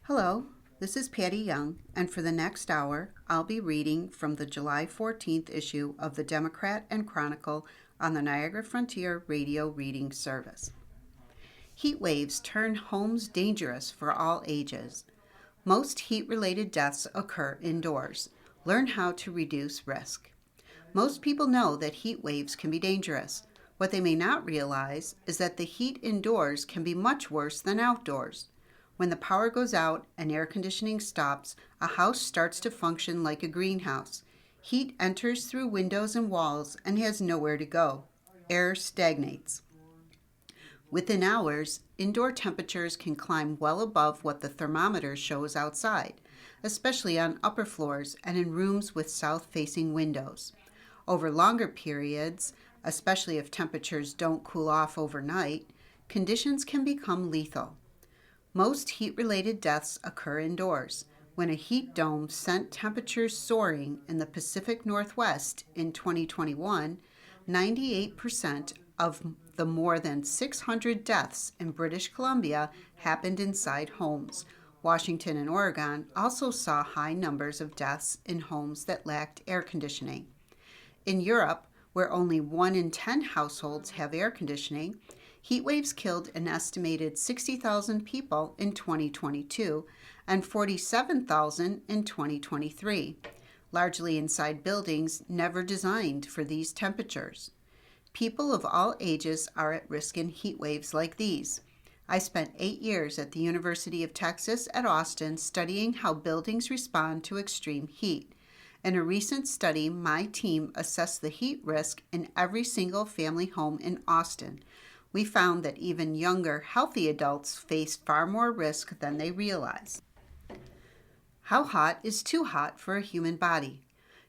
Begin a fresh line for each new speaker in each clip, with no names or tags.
Hello, this is Patty Young, and for the next hour, I'll be reading from the July 14th issue of the Democrat and Chronicle on the Niagara Frontier Radio Reading Service. Heat waves turn homes dangerous for all ages. Most heat-related deaths occur indoors. Learn how to reduce risk. Most people know that heat waves can be dangerous. What they may not realize is that the heat indoors can be much worse than outdoors. When the power goes out and air conditioning stops, a house starts to function like a greenhouse. Heat enters through windows and walls and has nowhere to go. Air stagnates. Within hours, indoor temperatures can climb well above what the thermometer shows outside, especially on upper floors and in rooms with south-facing windows. Over longer periods, especially if temperatures don't cool off overnight, conditions can become lethal. Most heat-related deaths occur indoors. When a heat dome sent temperatures soaring in the Pacific Northwest in 2021, 98% of the more than 600 deaths in British Columbia happened inside homes. Washington and Oregon also saw high numbers of deaths in homes that lacked air conditioning. In Europe, where only 1 in 10 households have air conditioning, heat waves killed an estimated 60,000 people in 2022 and 47,000 in 2023, largely inside buildings never designed for these temperatures. People of all ages are at risk in heat waves like these. I spent 8 years at the University of Texas at Austin studying how buildings respond to extreme heat. In a recent study, my team assessed the heat risk in every single family home in Austin. We found that even younger, healthy adults face far more risk than they realize. How hot is too hot for a human body?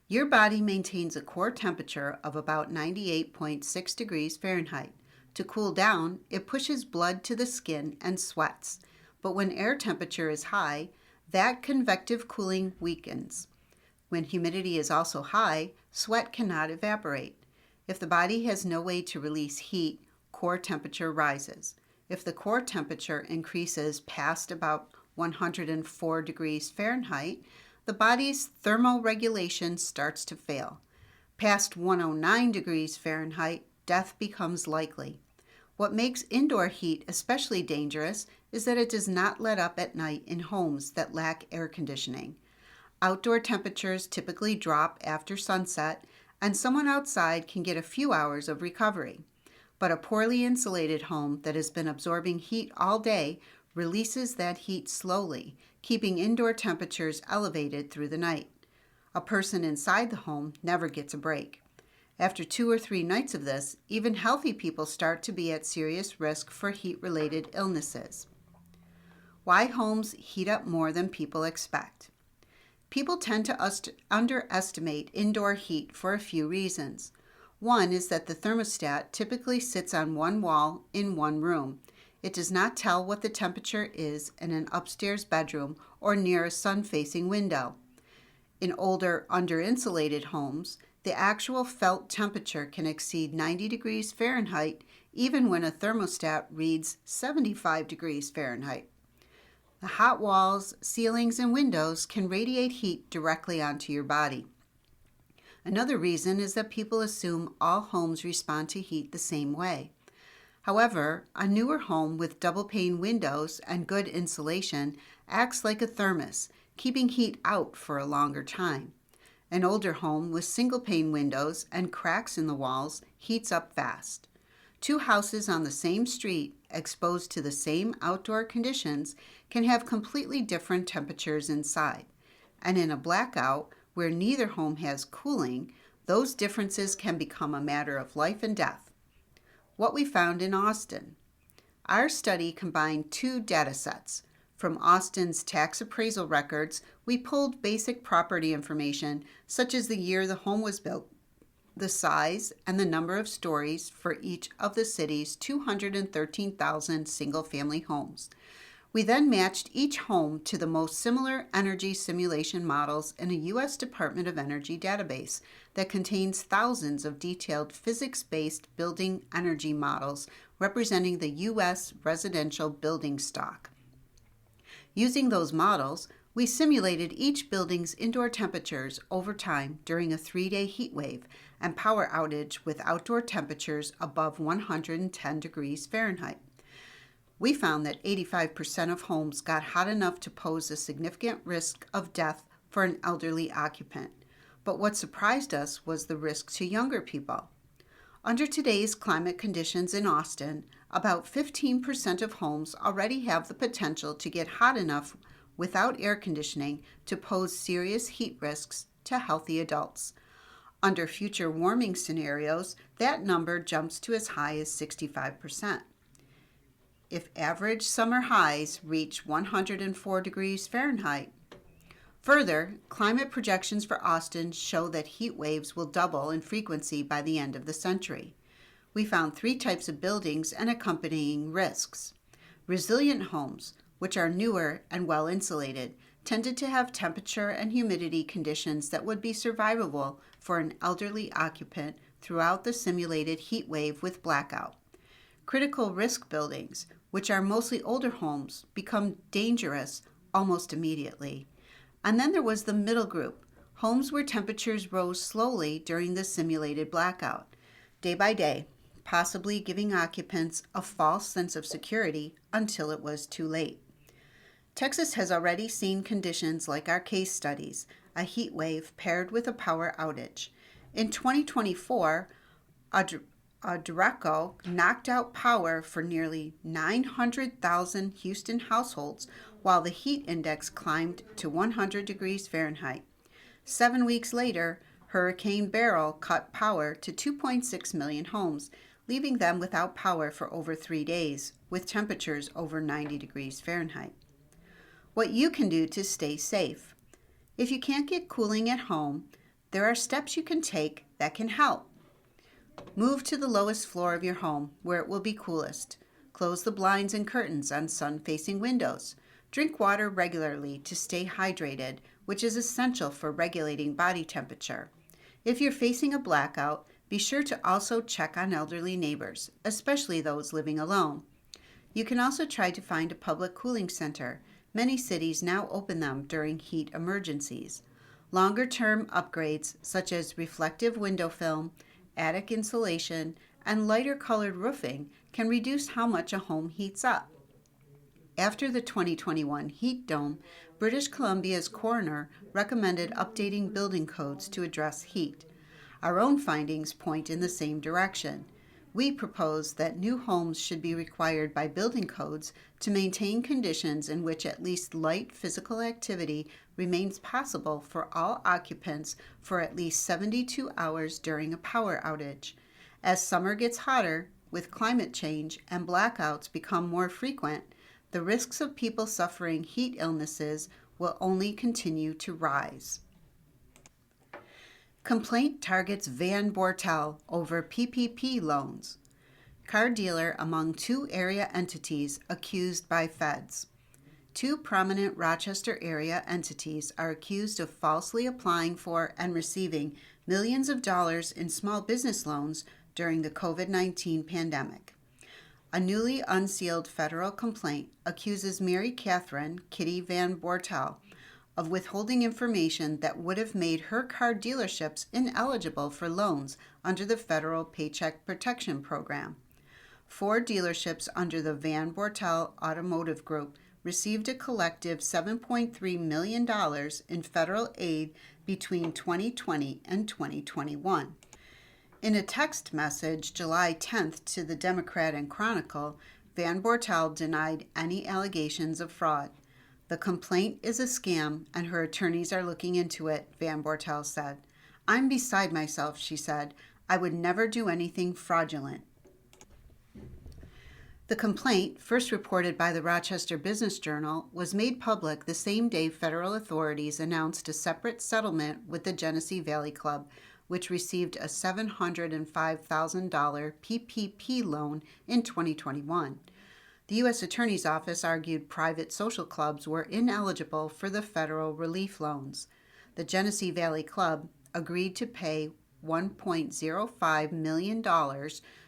Your body maintains a core temperature of about 98.6 degrees Fahrenheit. To cool down, it pushes blood to the skin and sweats. But when air temperature is high, that convective cooling weakens. When humidity is also high, sweat cannot evaporate. If the body has no way to release heat, core temperature rises. If the core temperature increases past about 104 degrees Fahrenheit, the body's thermoregulation starts to fail. Past 109 degrees Fahrenheit, death becomes likely. What makes indoor heat especially dangerous is that it does not let up at night in homes that lack air conditioning. Outdoor temperatures typically drop after sunset, and someone outside can get a few hours of recovery. But a poorly insulated home that has been absorbing heat all day releases that heat slowly, keeping indoor temperatures elevated through the night. A person inside the home never gets a break. After 2 or 3 nights of this, even healthy people start to be at serious risk for heat-related illnesses. Why homes heat up more than people expect? People tend to underestimate indoor heat for a few reasons. One is that the thermostat typically sits on one wall in one room. It does not tell what the temperature is in an upstairs bedroom or near a sun-facing window. In older, under-insulated homes, the actual felt temperature can exceed 90 degrees Fahrenheit even when a thermostat reads 75 degrees Fahrenheit. The hot walls, ceilings, and windows can radiate heat directly onto your body. Another reason is that people assume all homes respond to heat the same way. However, a newer home with double-pane windows and good insulation acts like a thermos, keeping heat out for a longer time. An older home with single-pane windows and cracks in the walls heats up fast. 2 houses on the same street, exposed to the same outdoor conditions, can have completely different temperatures inside. And in a blackout, where neither home has cooling, those differences can become a matter of life and death. What we found in Austin. Our study combined 2 data sets. From Austin's tax appraisal records, we pulled basic property information such as the year the home was built, the size, and the number of stories for each of the city's 213,000 single-family homes. We then matched each home to the most similar energy simulation models in a U.S. Department of Energy database that contains thousands of detailed physics-based building energy models representing the U.S. residential building stock. Using those models, we simulated each building's indoor temperatures over time during a 3-day heat wave and power outage with outdoor temperatures above 110 degrees Fahrenheit. We found that 85% of homes got hot enough to pose a significant risk of death for an elderly occupant. But what surprised us was the risk to younger people. Under today's climate conditions in Austin, about 15% of homes already have the potential to get hot enough without air conditioning to pose serious heat risks to healthy adults. Under future warming scenarios, that number jumps to as high as 65%. If average summer highs reach 104 degrees Fahrenheit. Further, climate projections for Austin show that heat waves will double in frequency by the end of the century. We found 3 types of buildings and accompanying risks. Resilient homes, which are newer and well insulated, tended to have temperature and humidity conditions that would be survivable for an elderly occupant throughout the simulated heat wave with blackout. Critical risk buildings, which are mostly older homes, become dangerous almost immediately. And then there was the middle group, homes where temperatures rose slowly during the simulated blackout, day by day, possibly giving occupants a false sense of security until it was too late. Texas has already seen conditions like our case studies, a heat wave paired with a power outage. In 2024, a derecho knocked out power for nearly 900,000 Houston households while the heat index climbed to 100 degrees Fahrenheit. 7 weeks later, Hurricane Beryl cut power to 2.6 million homes, leaving them without power for over 3 days, with temperatures over 90 degrees Fahrenheit. What you can do to stay safe. If you can't get cooling at home, there are steps you can take that can help. Move to the lowest floor of your home where it will be coolest. Close the blinds and curtains on sun-facing windows. Drink water regularly to stay hydrated, which is essential for regulating body temperature. If you're facing a blackout, be sure to also check on elderly neighbors, especially those living alone. You can also try to find a public cooling center. Many cities now open them during heat emergencies. Longer-term upgrades such as reflective window film, attic insulation, and lighter colored roofing can reduce how much a home heats up. After the 2021 heat dome, British Columbia's coroner recommended updating building codes to address heat. Our own findings point in the same direction. We propose that new homes should be required by building codes to maintain conditions in which at least light physical activity remains possible for all occupants for at least 72 hours during a power outage. As summer gets hotter, with climate change and blackouts become more frequent, the risks of people suffering heat illnesses will only continue to rise. Complaint targets Van Bortel over PPP loans. Car dealer among 2 area entities accused by feds. 2 prominent Rochester area entities are accused of falsely applying for and receiving millions of dollars in small business loans during the COVID-19 pandemic. A newly unsealed federal complaint accuses Mary Catherine Kitty Van Bortel of withholding information that would have made her car dealerships ineligible for loans under the federal Paycheck Protection Program. 4 dealerships under the Van Bortel Automotive Group received a collective $7.3 million in federal aid between 2020 and 2021. In a text message July 10th to the Democrat Chronicle, Van Bortel denied any allegations of fraud. The complaint is a scam and her attorneys are looking into it, Van Bortel said. I'm beside myself, she said. I would never do anything fraudulent. The complaint, first reported by the Rochester Business Journal, was made public the same day federal authorities announced a separate settlement with the Genesee Valley Club, which received a $705,000 PPP loan in 2021. The U.S. Attorney's Office argued private social clubs were ineligible for the federal relief loans. The Genesee Valley Club agreed to pay $1.05 million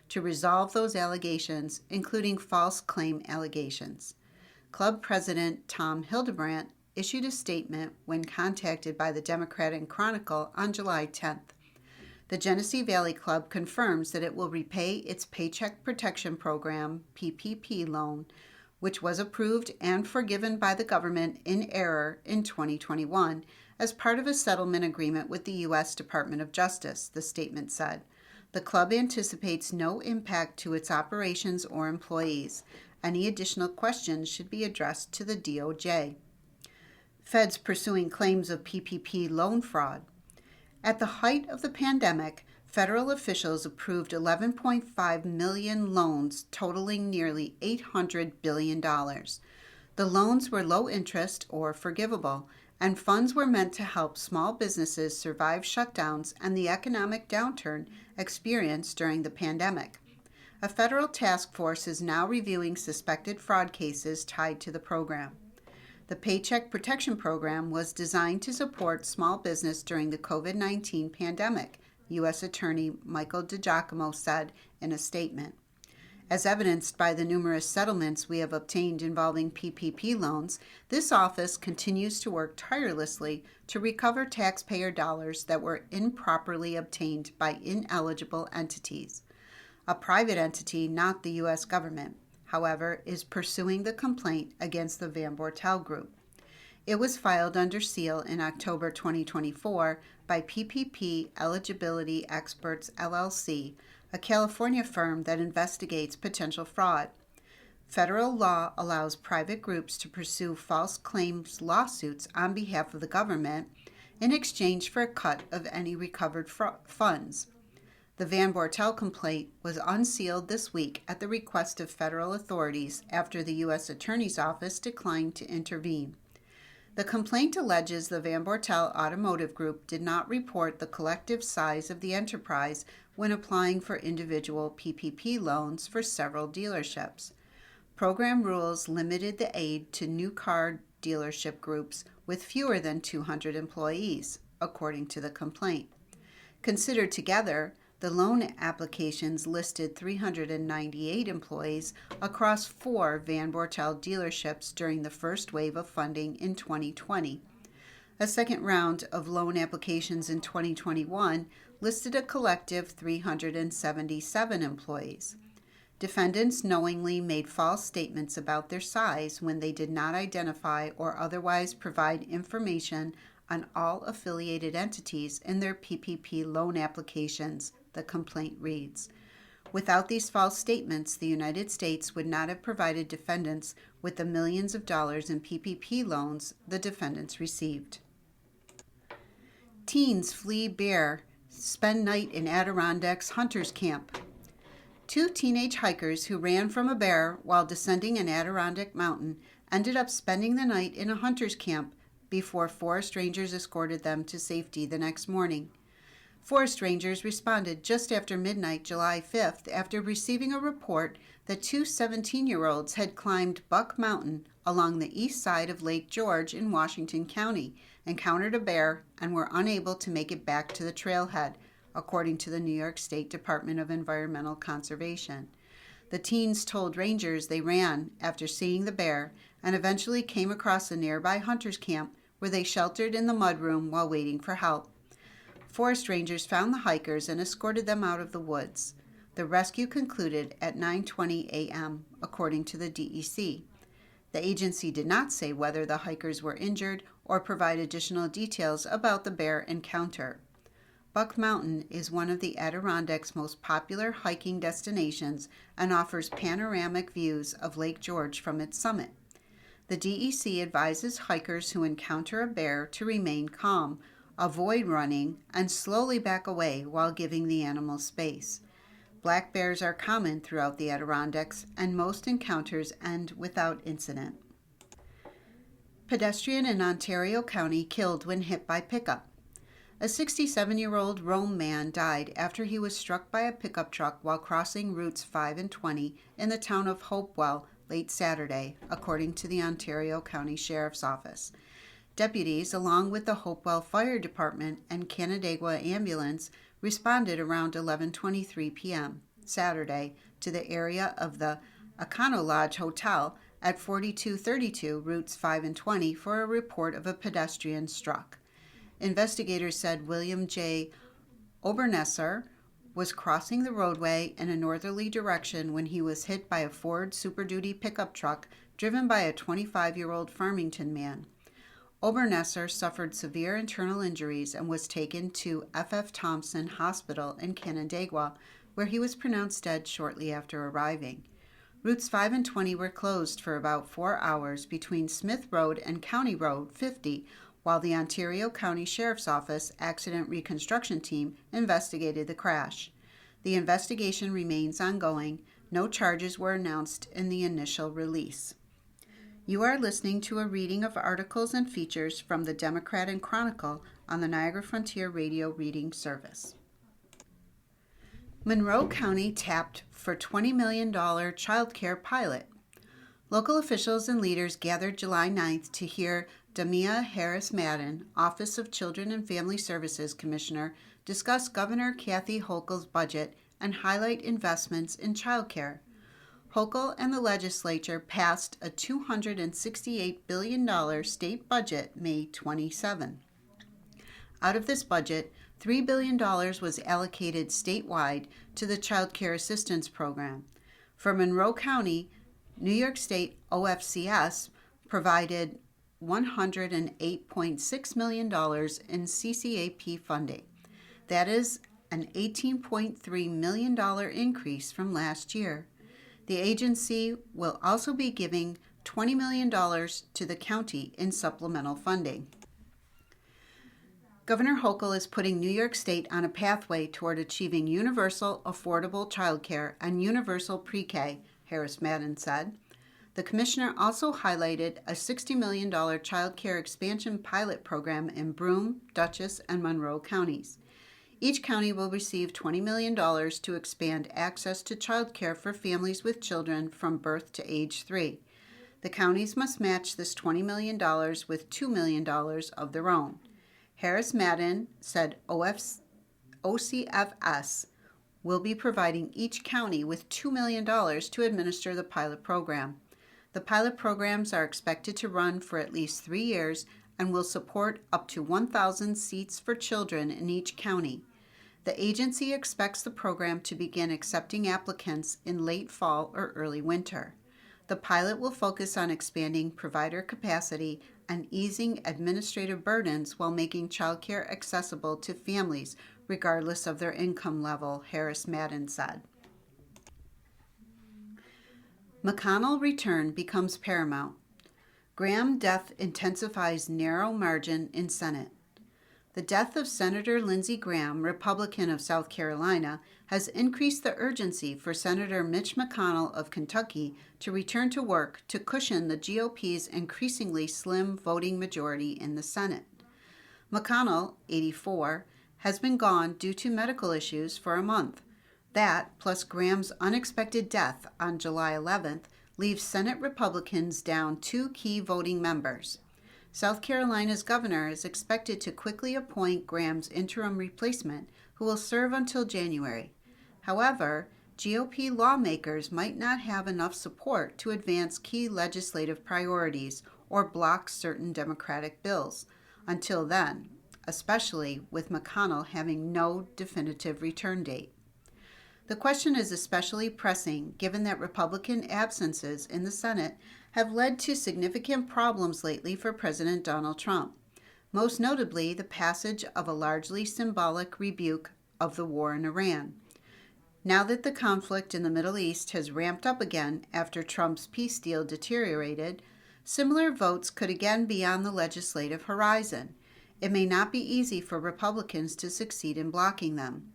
to resolve those allegations, including false claim allegations. Club President Tom Hildebrandt issued a statement when contacted by the Democrat Chronicle on July 10th. The Genesee Valley Club confirms that it will repay its Paycheck Protection Program (PPP) loan, which was approved and forgiven by the government in error in 2021 as part of a settlement agreement with the U.S. Department of Justice, the statement said. The club anticipates no impact to its operations or employees. Any additional questions should be addressed to the DOJ. Feds pursuing claims of PPP loan fraud. At the height of the pandemic, federal officials approved 11.5 million loans totaling nearly $800 billion. The loans were low interest or forgivable, and funds were meant to help small businesses survive shutdowns and the economic downturn experienced during the pandemic. A federal task force is now reviewing suspected fraud cases tied to the program. The Paycheck Protection Program was designed to support small business during the COVID-19 pandemic, U.S. Attorney Michael DiGiacomo said in a statement. As evidenced by the numerous settlements we have obtained involving PPP loans, this office continues to work tirelessly to recover taxpayer dollars that were improperly obtained by ineligible entities. A private entity, not the U.S. government, however, is pursuing the complaint against the Van Bortel Group. It was filed under seal in October 2024 by PPP Eligibility Experts, LLC, a California firm that investigates potential fraud. Federal law allows private groups to pursue false claims lawsuits on behalf of the government in exchange for a cut of any recovered funds. The Van Bortel complaint was unsealed this week at the request of federal authorities after the U.S. Attorney's Office declined to intervene. The complaint alleges the Van Bortel Automotive Group did not report the collective size of the enterprise when applying for individual PPP loans for several dealerships. Program rules limited the aid to new car dealership groups with fewer than 200 employees, according to the complaint. Considered together, the loan applications listed 398 employees across 4 Van Bortel dealerships during the first wave of funding in 2020. A second round of loan applications in 2021 listed a collective 377 employees. Defendants knowingly made false statements about their size when they did not identify or otherwise provide information on all affiliated entities in their PPP loan applications, the complaint reads. Without these false statements, the United States would not have provided defendants with the millions of dollars in PPP loans the defendants received. Teens flee bear, spend night in Adirondacks hunters camp. 2 teenage hikers who ran from a bear while descending an Adirondack mountain ended up spending the night in a hunter's camp before forest rangers escorted them to safety the next morning. Forest rangers responded just after midnight, July 5th, after receiving a report that 2 17-year-olds had climbed Buck Mountain along the east side of Lake George in Washington County, encountered a bear, and were unable to make it back to the trailhead, according to the New York State Department of Environmental Conservation. The teens told rangers they ran after seeing the bear and eventually came across a nearby hunter's camp where they sheltered in the mudroom while waiting for help. Forest rangers found the hikers and escorted them out of the woods. The rescue concluded at 9:20 a.m., according to the DEC. The agency did not say whether the hikers were injured or provide additional details about the bear encounter. Buck Mountain is one of the Adirondacks' most popular hiking destinations and offers panoramic views of Lake George from its summit. The DEC advises hikers who encounter a bear to remain calm, avoid running, and slowly back away while giving the animal space. Black bears are common throughout the Adirondacks, and most encounters end without incident. Pedestrian in Ontario County killed when hit by pickup. A 67-year-old Rome man died after he was struck by a pickup truck while crossing routes 5 and 20 in the town of Hopewell late Saturday, according to the Ontario County Sheriff's Office. Deputies, along with the Hopewell Fire Department and Canandaigua Ambulance, responded around 11:23 p.m. Saturday to the area of the Econo Lodge Hotel at 4232 routes 5 and 20 for a report of a pedestrian struck. Investigators said William J. Obernesser was crossing the roadway in a northerly direction when he was hit by a Ford Super Duty pickup truck driven by a 25-year-old Farmington man. Obernesser suffered severe internal injuries and was taken to F.F. Thompson Hospital in Canandaigua, where he was pronounced dead shortly after arriving. Routes 5 and 20 were closed for about 4 hours between Smith Road and County Road 50, while the Ontario County Sheriff's Office Accident Reconstruction Team investigated the crash. The investigation remains ongoing. No charges were announced in the initial release. You are listening to a reading of articles and features from the Democrat Chronicle on the Niagara Frontier Radio Reading Service. Monroe County tapped for $20 million child care pilot. Local officials and leaders gathered July 9th to hear Damia Harris-Madden, Office of Children and Family Services Commissioner, discuss Governor Kathy Hochul's budget and highlight investments in child care. Hochul and the legislature passed a $268 billion state budget May 27. Out of this budget, $3 billion was allocated statewide to the Child Care Assistance Program. For Monroe County, New York State OFCS provided $108.6 million in CCAP funding. That is an $18.3 million increase from last year. The agency will also be giving $20 million to the county in supplemental funding. Governor Hochul is putting New York State on a pathway toward achieving universal, affordable childcare and universal pre-K, Harris-Madden said. The commissioner also highlighted a $60 million child care expansion pilot program in Broome, Dutchess, and Monroe counties. Each county will receive $20 million to expand access to child care for families with children from birth to age 3. The counties must match this $20 million with $2 million of their own. Harris-Madden said OCFS will be providing each county with $2 million to administer the pilot program. The pilot programs are expected to run for at least 3 years and will support up to 1,000 seats for children in each county. The agency expects the program to begin accepting applicants in late fall or early winter. The pilot will focus on expanding provider capacity and easing administrative burdens while making childcare accessible to families regardless of their income level, Harris-Madden said. McConnell return becomes paramount. Graham death intensifies narrow margin in Senate. The death of Senator Lindsey Graham, Republican of South Carolina, has increased the urgency for Senator Mitch McConnell of Kentucky to return to work to cushion the GOP's increasingly slim voting majority in the Senate. McConnell, 84, has been gone due to medical issues for a month. That, plus Graham's unexpected death on July 11th, leaves Senate Republicans down 2 key voting members. South Carolina's governor is expected to quickly appoint Graham's interim replacement, who will serve until January. However, GOP lawmakers might not have enough support to advance key legislative priorities or block certain Democratic bills until then, especially with McConnell having no definitive return date. The question is especially pressing given that Republican absences in the Senate have led to significant problems lately for President Donald Trump, most notably the passage of a largely symbolic rebuke of the war in Iran. Now that the conflict in the Middle East has ramped up again after Trump's peace deal deteriorated, similar votes could again be on the legislative horizon. It may not be easy for Republicans to succeed in blocking them.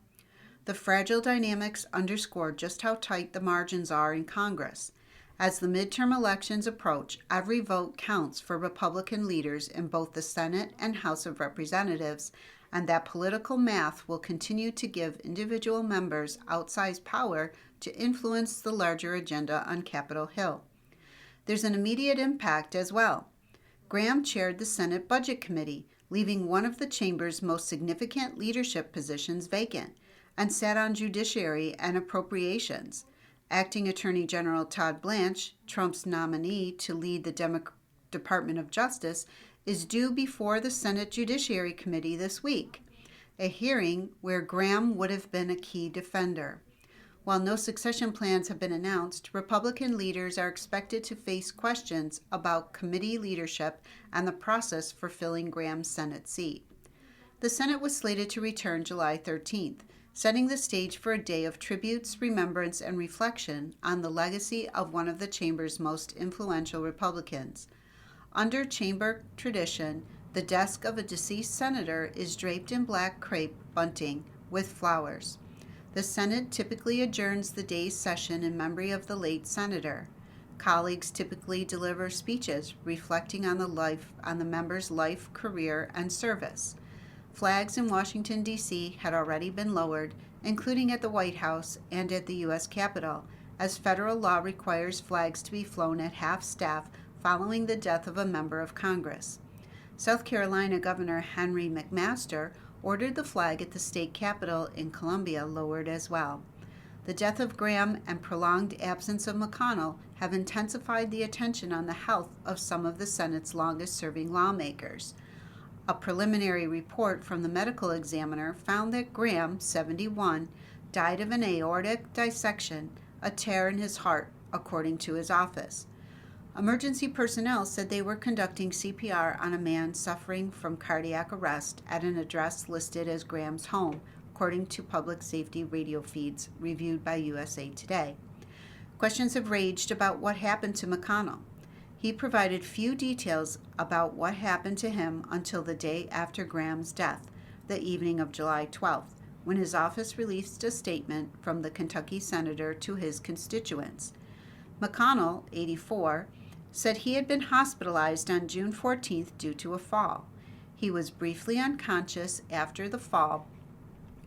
The fragile dynamics underscore just how tight the margins are in Congress. As the midterm elections approach, every vote counts for Republican leaders in both the Senate and House of Representatives, and that political math will continue to give individual members outsized power to influence the larger agenda on Capitol Hill. There's an immediate impact as well. Graham chaired the Senate Budget Committee, leaving one of the chamber's most significant leadership positions vacant, and sat on Judiciary and Appropriations. Acting Attorney General Todd Blanche, Trump's nominee to lead the Department of Justice, is due before the Senate Judiciary Committee this week, a hearing where Graham would have been a key defender. While no succession plans have been announced, Republican leaders are expected to face questions about committee leadership and the process for filling Graham's Senate seat. The Senate was slated to return July 13th, setting the stage for a day of tributes, remembrance, and reflection on the legacy of one of the chamber's most influential Republicans. Under chamber tradition, the desk of a deceased senator is draped in black crepe bunting with flowers. The Senate typically adjourns the day's session in memory of the late senator. Colleagues typically deliver speeches reflecting on the member's life, career, and service. Flags in Washington, D.C. had already been lowered, including at the White House and at the U.S. Capitol, as federal law requires flags to be flown at half-staff following the death of a member of Congress. South Carolina Governor Henry McMaster ordered the flag at the state capitol in Columbia lowered as well. The death of Graham and prolonged absence of McConnell have intensified the attention on the health of some of the Senate's longest-serving lawmakers. A preliminary report from the medical examiner found that Graham, 71, died of an aortic dissection, a tear in his heart, according to his office. Emergency personnel said they were conducting CPR on a man suffering from cardiac arrest at an address listed as Graham's home, according to public safety radio feeds reviewed by USA Today. Questions have raged about what happened to McConnell. He provided few details about what happened to him until the day after Graham's death, the evening of July 12th, when his office released a statement from the Kentucky senator to his constituents. McConnell, 84, said he had been hospitalized on June 14th due to a fall. He was briefly unconscious after the fall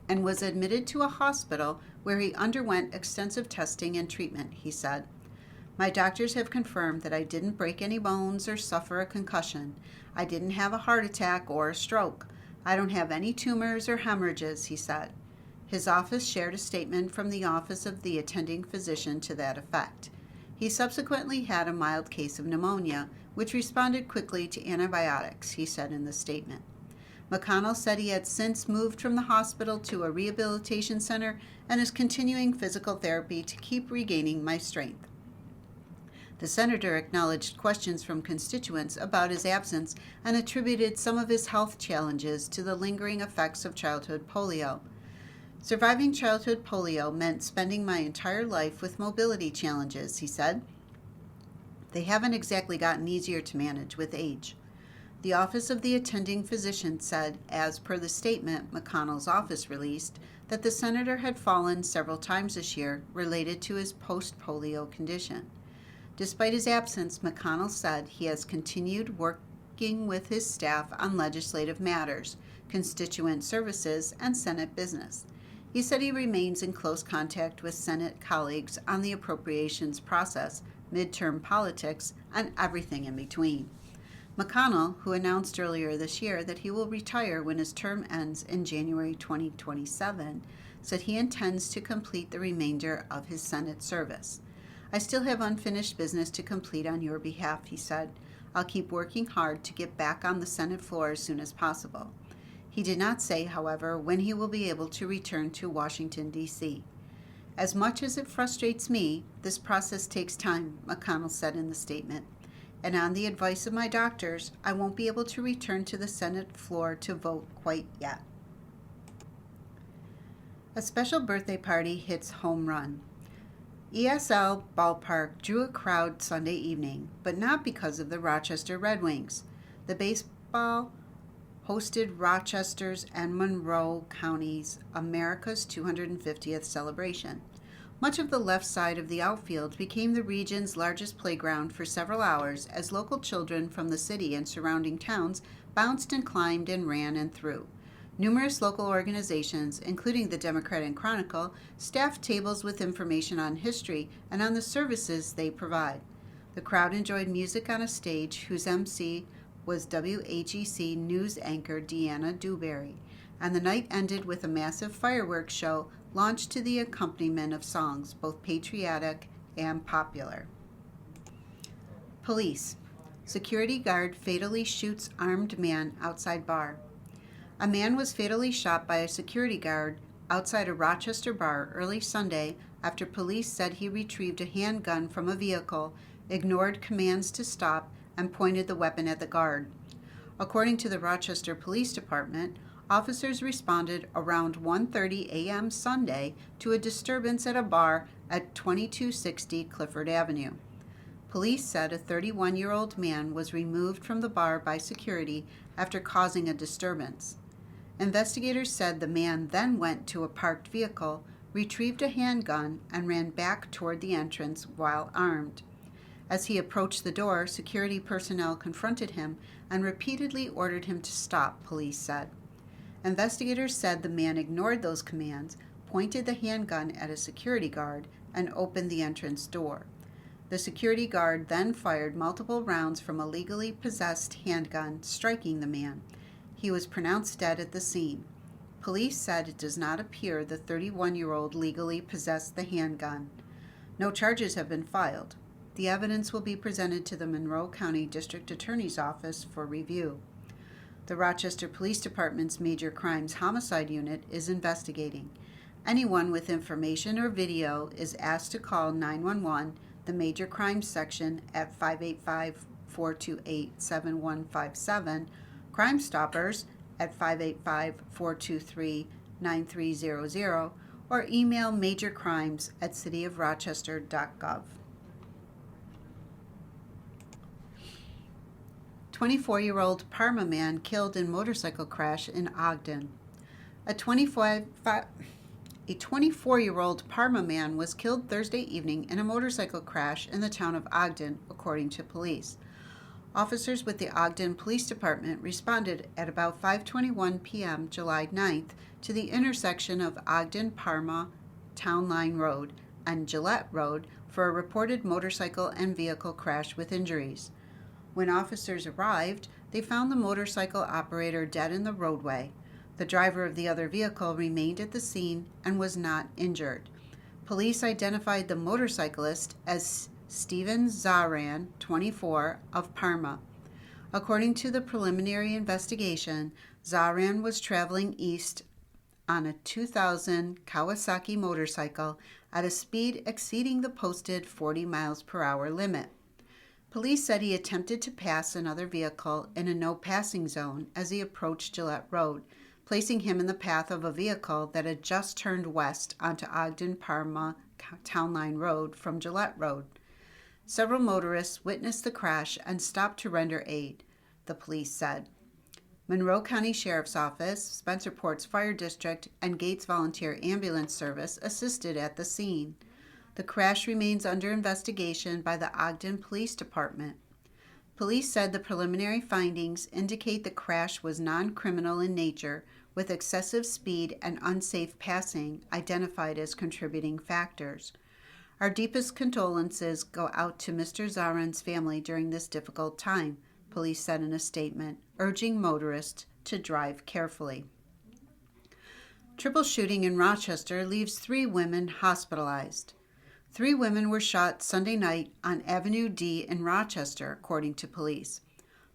and was admitted to a hospital where he underwent extensive testing and treatment, he said. My doctors have confirmed that I didn't break any bones or suffer a concussion. I didn't have a heart attack or a stroke. I don't have any tumors or hemorrhages, he said. His office shared a statement from the office of the attending physician to that effect. He subsequently had a mild case of pneumonia, which responded quickly to antibiotics, he said in the statement. McConnell said he had since moved from the hospital to a rehabilitation center and is continuing physical therapy to keep regaining my strength. The senator acknowledged questions from constituents about his absence and attributed some of his health challenges to the lingering effects of childhood polio. Surviving childhood polio meant spending my entire life with mobility challenges, he said. They haven't exactly gotten easier to manage with age. The office of the attending physician said, as per the statement McConnell's office released, that the senator had fallen several times this year related to his post-polio condition. Despite his absence, McConnell said he has continued working with his staff on legislative matters, constituent services, and Senate business. He said he remains in close contact with Senate colleagues on the appropriations process, midterm politics, and everything in between. McConnell, who announced earlier this year that he will retire when his term ends in January 2027, said he intends to complete the remainder of his Senate service. I still have unfinished business to complete on your behalf, he said. I'll keep working hard to get back on the Senate floor as soon as possible. He did not say, however, when he will be able to return to Washington, D.C. As much as it frustrates me, this process takes time, McConnell said in the statement. And on the advice of my doctors, I won't be able to return to the Senate floor to vote quite yet. A special birthday party hits home run. ESL Ballpark drew a crowd Sunday evening, but not because of the Rochester Red Wings. The baseball hosted Rochester's and Monroe County's America's 250th celebration. Much of the left side of the outfield became the region's largest playground for several hours as local children from the city and surrounding towns bounced and climbed and ran and threw. Numerous local organizations, including the Democrat Chronicle, staffed tables with information on history and on the services they provide. The crowd enjoyed music on a stage whose MC was WAGC news anchor Deanna Dewberry. and the night ended with a massive fireworks show launched to the accompaniment of songs, both patriotic and popular. Police. Security guard fatally shoots armed man outside bar. A man was fatally shot by a security guard outside a Rochester bar early Sunday after police said he retrieved a handgun from a vehicle, ignored commands to stop, and pointed the weapon at the guard. According to the Rochester Police Department, officers responded around 1:30 a.m. Sunday to a disturbance at a bar at 2260 Clifford Avenue. Police said a 31-year-old man was removed from the bar by security after causing a disturbance. Investigators said the man then went to a parked vehicle, retrieved a handgun, and ran back toward the entrance while armed. As he approached the door, security personnel confronted him and repeatedly ordered him to stop, police said. Investigators said the man ignored those commands, pointed the handgun at a security guard, and opened the entrance door. The security guard then fired multiple rounds from a legally possessed handgun, striking the man. He was pronounced dead at the scene. Police said it does not appear the 31-year-old legally possessed the handgun. No charges have been filed. The evidence will be presented to the Monroe County District Attorney's Office for review. The Rochester Police Department's Major Crimes Homicide Unit is investigating. Anyone with information or video is asked to call 911, the Major Crimes Section, at 585-428-7157, Crime Stoppers at 585-423-9300, or email majorcrimes@cityofrochester.gov. 24-year-old Parma man killed in motorcycle crash in Ogden. A 24-year-old Parma man was killed Thursday evening in a motorcycle crash in the town of Ogden, according to police. Officers with the Ogden Police Department responded at about 5:21 p.m. July 9th to the intersection of Ogden-Parma Town Line Road and Gillette Road for a reported motorcycle and vehicle crash with injuries. When officers arrived, they found the motorcycle operator dead in the roadway. The driver of the other vehicle remained at the scene and was not injured. Police identified the motorcyclist as Steven Zaran, 24, of Parma. According to the preliminary investigation, Zaran was traveling east on a 2000 Kawasaki motorcycle at a speed exceeding the posted 40 miles per hour limit. Police said he attempted to pass another vehicle in a no-passing zone as he approached Gillette Road, placing him in the path of a vehicle that had just turned west onto Ogden-Parma Town Line Road from Gillette Road. Several motorists witnessed the crash and stopped to render aid, the police said. Monroe County Sheriff's Office, Spencerport's Fire District, and Gates Volunteer Ambulance Service assisted at the scene. The crash remains under investigation by the Ogden Police Department. Police said the preliminary findings indicate the crash was non-criminal in nature, with excessive speed and unsafe passing identified as contributing factors. Our deepest condolences go out to Mr. Zaran's family during this difficult time, police said in a statement, urging motorists to drive carefully. Triple shooting in Rochester leaves 3 women hospitalized. 3 women were shot Sunday night on Avenue D in Rochester, according to police.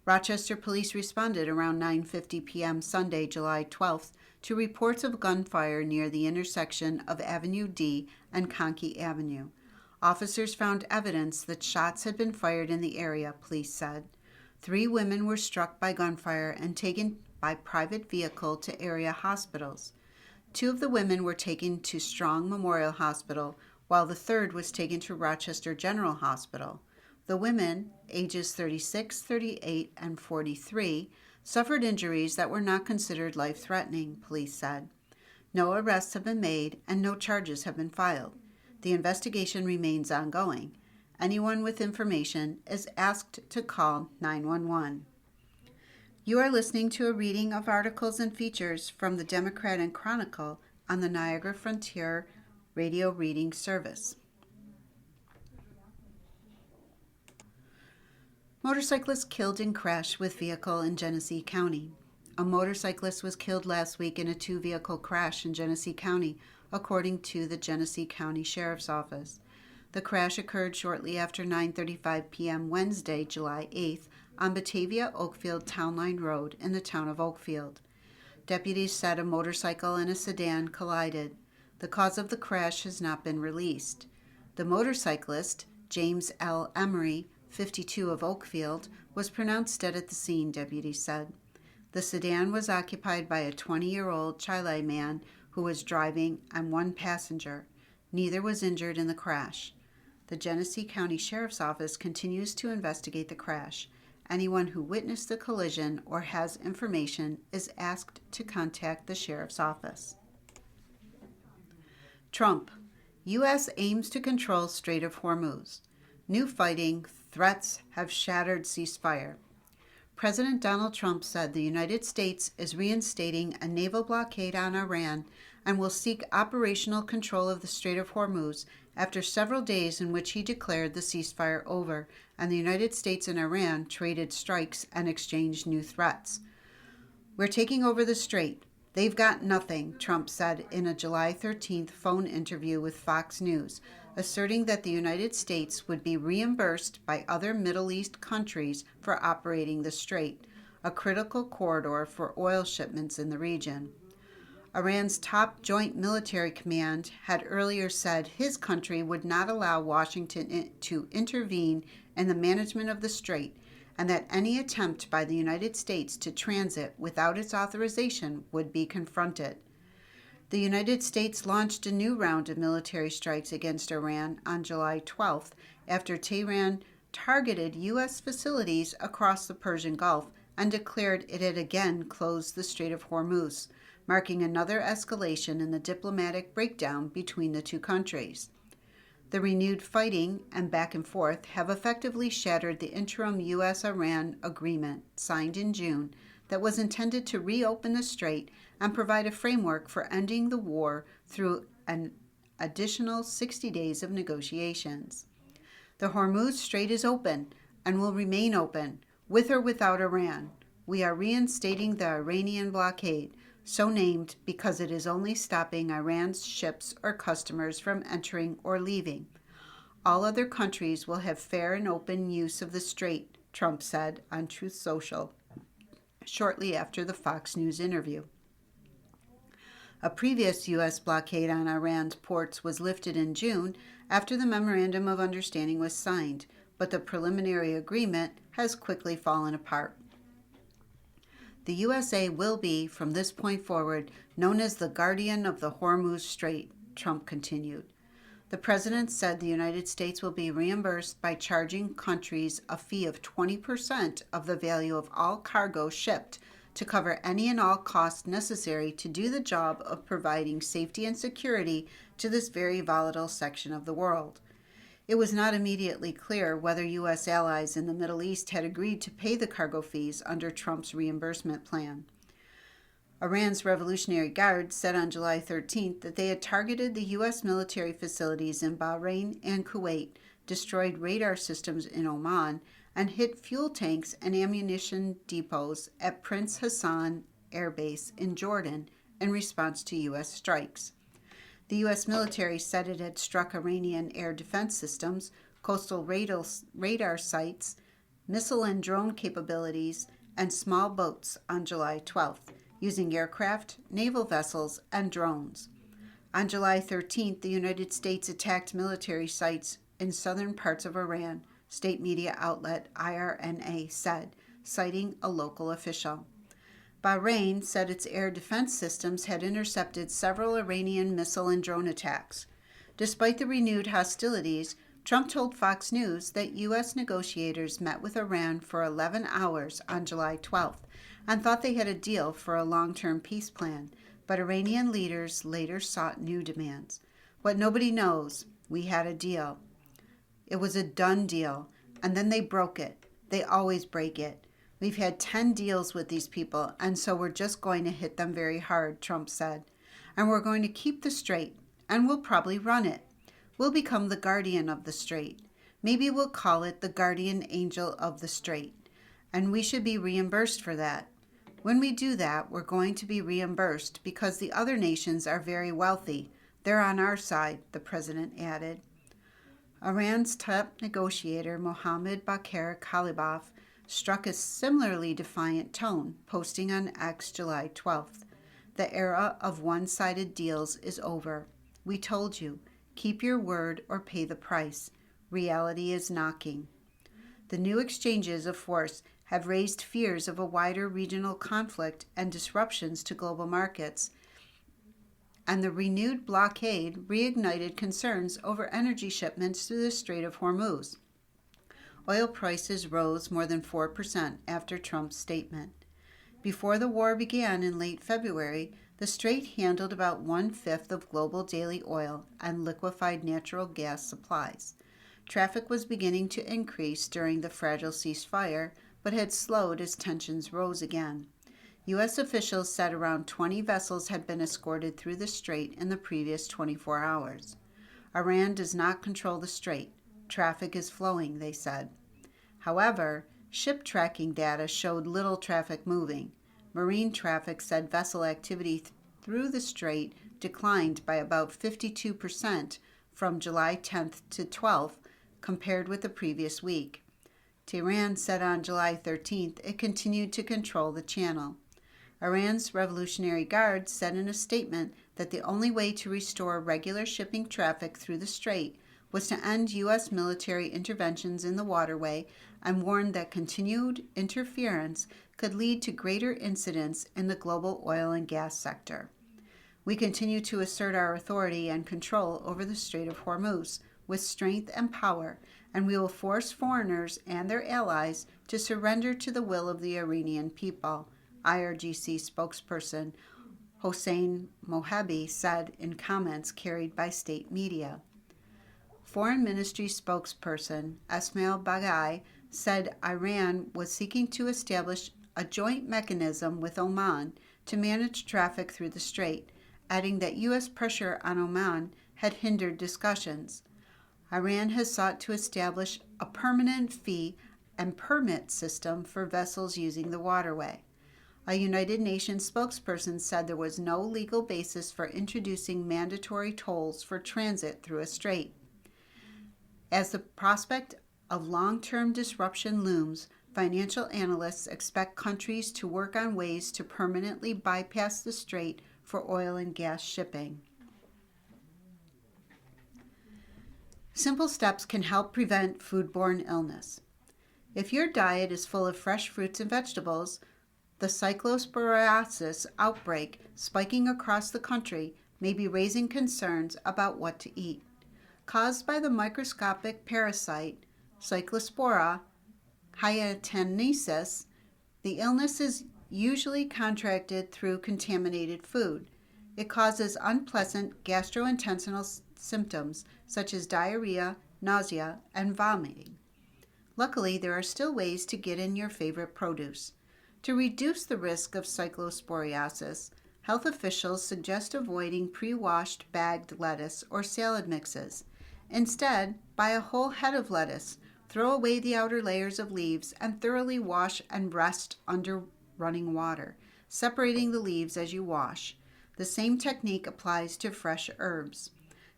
Rochester police responded around 9:50 p.m. Sunday, July 12th, to reports of gunfire near the intersection of Avenue D and Conkey Avenue. Officers found evidence that shots had been fired in the area, police said. 3 women were struck by gunfire and taken by private vehicle to area hospitals. 2 of the women were taken to Strong Memorial Hospital, while the third was taken to Rochester General Hospital. The women, ages 36, 38, and 43, suffered injuries that were not considered life-threatening, police said. No arrests have been made and no charges have been filed. The investigation remains ongoing. Anyone with information is asked to call 911. You are listening to a reading of articles and features from the Democrat Chronicle on the Niagara Frontier Radio Reading Service. Motorcyclist killed in crash with vehicle in Genesee County. A motorcyclist was killed last week in a two-vehicle crash in Genesee County, according to the Genesee County Sheriff's Office. The crash occurred shortly after 9:35 p.m. Wednesday, July 8th, on Batavia-Oakfield Town Line Road in the town of Oakfield. Deputies said a motorcycle and a sedan collided. The cause of the crash has not been released. The motorcyclist, James L. Emery, 52 of Oakfield, was pronounced dead at the scene, deputies said. The sedan was occupied by a 20-year-old Chile man who was driving and one passenger. Neither was injured in the crash. The Genesee County Sheriff's Office continues to investigate the crash. Anyone who witnessed the collision or has information is asked to contact the Sheriff's Office. Trump. U.S. aims to control Strait of Hormuz. New fighting threats have shattered ceasefire. President Donald Trump said the United States is reinstating a naval blockade on Iran and will seek operational control of the Strait of Hormuz after several days in which he declared the ceasefire over and the United States and Iran traded strikes and exchanged new threats. We're taking over the strait. They've got nothing, Trump said in a July 13th phone interview with Fox News, asserting that the United States would be reimbursed by other Middle East countries for operating the strait, a critical corridor for oil shipments in the region. Iran's top joint military command had earlier said his country would not allow Washington to intervene in the management of the strait, and that any attempt by the United States to transit without its authorization would be confronted. The United States launched a new round of military strikes against Iran on July 12th after Tehran targeted U.S. facilities across the Persian Gulf and declared it had again closed the Strait of Hormuz, marking another escalation in the diplomatic breakdown between the two countries. The renewed fighting and back and forth have effectively shattered the interim U.S.-Iran agreement signed in June that was intended to reopen the strait and provide a framework for ending the war through an additional 60 days of negotiations. The Hormuz Strait is open and will remain open, with or without Iran. We are reinstating the Iranian blockade, so named because it is only stopping Iran's ships or customers from entering or leaving. All other countries will have fair and open use of the strait, Trump said on Truth Social, shortly after the Fox News interview. A previous U.S. blockade on Iran's ports was lifted in June after the Memorandum of Understanding was signed, but the preliminary agreement has quickly fallen apart. The USA will be, from this point forward, known as the guardian of the Hormuz Strait, Trump continued. The president said the United States will be reimbursed by charging countries a fee of 20% of the value of all cargo shipped to cover any and all costs necessary to do the job of providing safety and security to this very volatile section of the world. It was not immediately clear whether U.S. allies in the Middle East had agreed to pay the cargo fees under Trump's reimbursement plan. Iran's Revolutionary Guard said on July 13th that they had targeted the U.S. military facilities in Bahrain and Kuwait, destroyed radar systems in Oman, and hit fuel tanks and ammunition depots at Prince Hassan Air Base in Jordan in response to U.S. strikes. The U.S. military said it had struck Iranian air defense systems, coastal radar sites, missile and drone capabilities, and small boats on July 12th, using aircraft, naval vessels, and drones. On July 13th, the United States attacked military sites in southern parts of Iran, state media outlet IRNA said, citing a local official. Bahrain said its air defense systems had intercepted several Iranian missile and drone attacks. Despite the renewed hostilities, Trump told Fox News that U.S. negotiators met with Iran for 11 hours on July 12th and thought they had a deal for a long-term peace plan, but Iranian leaders later sought new demands. What nobody knows, we had a deal. It was a done deal, and then they broke it. They always break it. We've had 10 deals with these people, and so we're just going to hit them very hard, Trump said. And we're going to keep the strait, and we'll probably run it. We'll become the guardian of the strait. Maybe we'll call it the guardian angel of the strait. And we should be reimbursed for that. When we do that, we're going to be reimbursed because the other nations are very wealthy. They're on our side, the president added. Iran's top negotiator, Mohammad Bakr Kalibaf, struck a similarly defiant tone, posting on X July 12th. The era of one-sided deals is over. We told you, keep your word or pay the price. Reality is knocking. The new exchanges of force have raised fears of a wider regional conflict and disruptions to global markets, and the renewed blockade reignited concerns over energy shipments through the Strait of Hormuz. Oil prices rose more than 4% after Trump's statement. Before the war began in late February, the strait handled about 1/5 of global daily oil and liquefied natural gas supplies. Traffic was beginning to increase during the fragile ceasefire, but had slowed as tensions rose again. U.S. officials said around 20 vessels had been escorted through the strait in the previous 24 hours. Iran does not control the strait. Traffic is flowing, they said. However, ship tracking data showed little traffic moving. Marine traffic said vessel activity through the strait declined by about 52% from July 10th to 12th compared with the previous week. Tehran said on July 13th it continued to control the channel. Iran's Revolutionary Guard said in a statement that the only way to restore regular shipping traffic through the strait was to end U.S. military interventions in the waterway and warned that continued interference could lead to greater incidents in the global oil and gas sector. We continue to assert our authority and control over the Strait of Hormuz with strength and power, and we will force foreigners and their allies to surrender to the will of the Iranian people, IRGC spokesperson Hossein Mohabi said in comments carried by state media. Foreign Ministry spokesperson Esmail Baghai said Iran was seeking to establish a joint mechanism with Oman to manage traffic through the strait, adding that U.S. pressure on Oman had hindered discussions. Iran has sought to establish a permanent fee and permit system for vessels using the waterway. A United Nations spokesperson said there was no legal basis for introducing mandatory tolls for transit through a strait. As the prospect of long-term disruption looms, financial analysts expect countries to work on ways to permanently bypass the strait for oil and gas shipping. Simple steps can help prevent foodborne illness. If your diet is full of fresh fruits and vegetables, the cyclosporiasis outbreak spiking across the country may be raising concerns about what to eat. Caused by the microscopic parasite Cyclospora hyattanesis, the illness is usually contracted through contaminated food. It causes unpleasant gastrointestinal symptoms such as diarrhea, nausea, and vomiting. Luckily, there are still ways to get in your favorite produce. To reduce the risk of cyclosporiasis, health officials suggest avoiding pre-washed bagged lettuce or salad mixes. Instead, buy a whole head of lettuce, throw away the outer layers of leaves, and thoroughly wash and rest under running water, separating the leaves as you wash. The same technique applies to fresh herbs.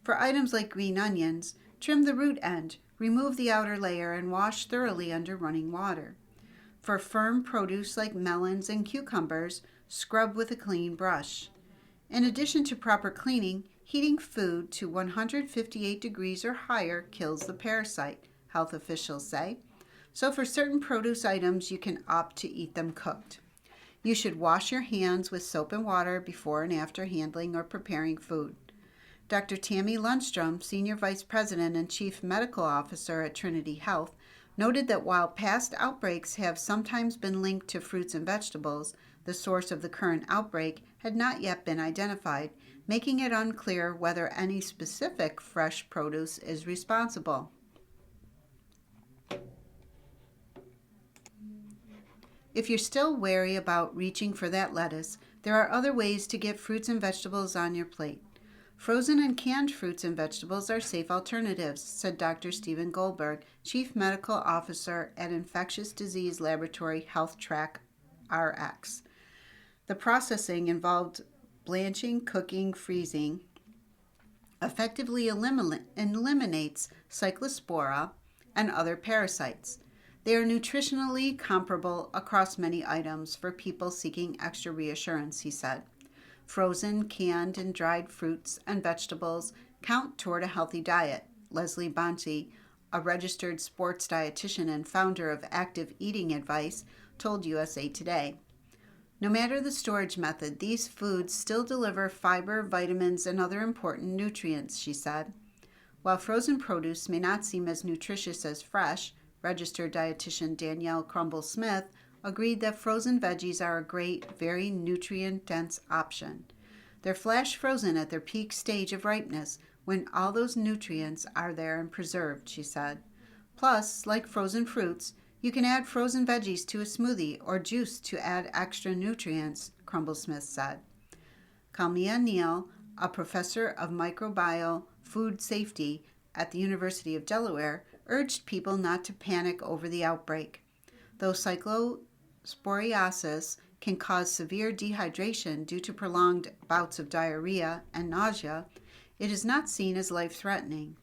For items like green onions, trim the root end, remove the outer layer, and wash thoroughly under running water. For firm produce like melons and cucumbers, scrub with a clean brush. In addition to proper cleaning, heating food to 158 degrees or higher kills the parasite, health officials say. So for certain produce items, you can opt to eat them cooked. You should wash your hands with soap and water before and after handling or preparing food. Dr. Tammy Lundstrom, Senior Vice President and Chief Medical Officer at Trinity Health, noted that while past outbreaks have sometimes been linked to fruits and vegetables, the source of the current outbreak had not yet been identified, making it unclear whether any specific fresh produce is responsible. If you're still wary about reaching for that lettuce, there are other ways to get fruits and vegetables on your plate. Frozen and canned fruits and vegetables are safe alternatives, said Dr. Stephen Goldberg, Chief Medical Officer at Infectious Disease Laboratory Health Track RX. The processing involved blanching, cooking, freezing, effectively eliminates cyclospora and other parasites. They are nutritionally comparable across many items for people seeking extra reassurance, he said. Frozen, canned, and dried fruits and vegetables count toward a healthy diet. Leslie Bonte, a registered sports dietitian and founder of Active Eating Advice, told USA Today. No matter the storage method, these foods still deliver fiber, vitamins, and other important nutrients, she said. While frozen produce may not seem as nutritious as fresh, registered dietitian Danielle Crumble-Smith agreed that frozen veggies are a great, very nutrient-dense option. They're flash frozen at their peak stage of ripeness when all those nutrients are there and preserved, she said. Plus, like frozen fruits, you can add frozen veggies to a smoothie or juice to add extra nutrients, Crumble-Smith said. Kalmia Neal, a professor of microbial food safety at the University of Delaware, urged people not to panic over the outbreak. Though cyclosporiasis can cause severe dehydration due to prolonged bouts of diarrhea and nausea, it is not seen as life-threatening.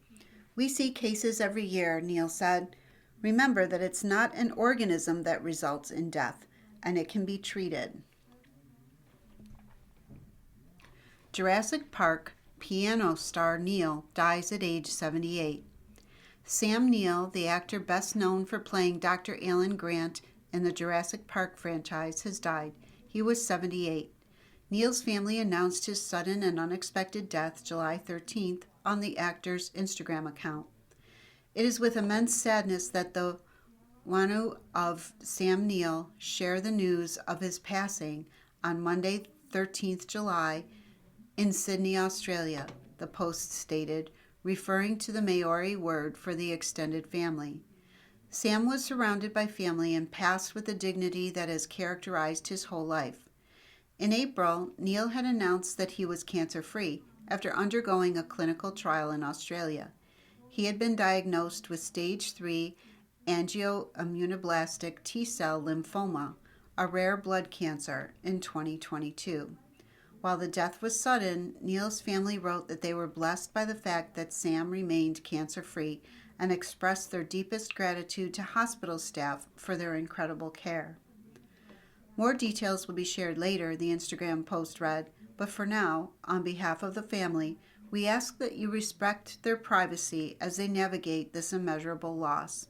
We see cases every year, Neal said. Remember that it's not an organism that results in death, and it can be treated. Jurassic Park piano star Neal dies at age 78. Sam Neill, the actor best known for playing Dr. Alan Grant in the Jurassic Park franchise, has died. He was 78. Neil's family announced his sudden and unexpected death July 13th on the actor's Instagram account. It is with immense sadness that the Whānau of Sam Neill share the news of his passing on Monday, 13th July, in Sydney, Australia, the Post stated, referring to the Maori word for the extended family. Sam was surrounded by family and passed with the dignity that has characterized his whole life. In April, Neil had announced that he was cancer-free after undergoing a clinical trial in Australia. He had been diagnosed with stage 3 angioimmunoblastic T-cell lymphoma, a rare blood cancer, in 2022. While the death was sudden, Neil's family wrote that they were blessed by the fact that Sam remained cancer-free and expressed their deepest gratitude to hospital staff for their incredible care. More details will be shared later, the Instagram post read, but for now, on behalf of the family, we ask that you respect their privacy as they navigate this immeasurable loss.